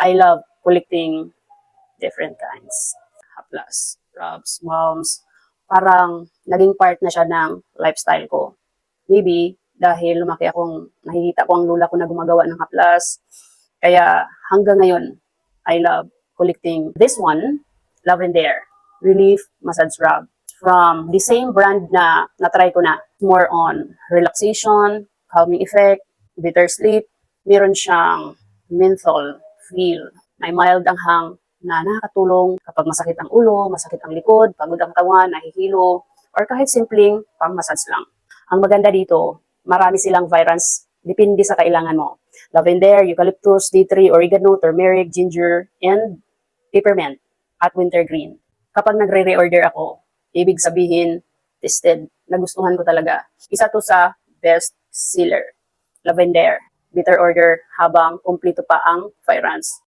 I love collecting different kinds. Haplas, rubs, balms. Parang naging part na siya ng lifestyle ko. Maybe dahil lumaki akong nakikita ko ang lola ko na gumagawa ng haplas. Kaya hanggang ngayon, I love collecting this one, Lavender Relief Massage Rub. From the same brand na na-try ko na. More on relaxation, calming effect, better sleep. Meron siyang menthol feel. May mild anghang na nakakatulong kapag masakit ang ulo, masakit ang likod, pagod ang katawan, nahihilo, or kahit simpleng pang-massage lang. Ang maganda dito, marami silang variants, depende sa kailangan mo. Lavender, eucalyptus, tea tree, oregano, turmeric, ginger, and peppermint at wintergreen. Kapag nagre-reorder ako, ibig sabihin, tested, nagustuhan ko talaga. Isa to sa best seller. Lavender, bitter order habang kumpleto pa ang fragrance.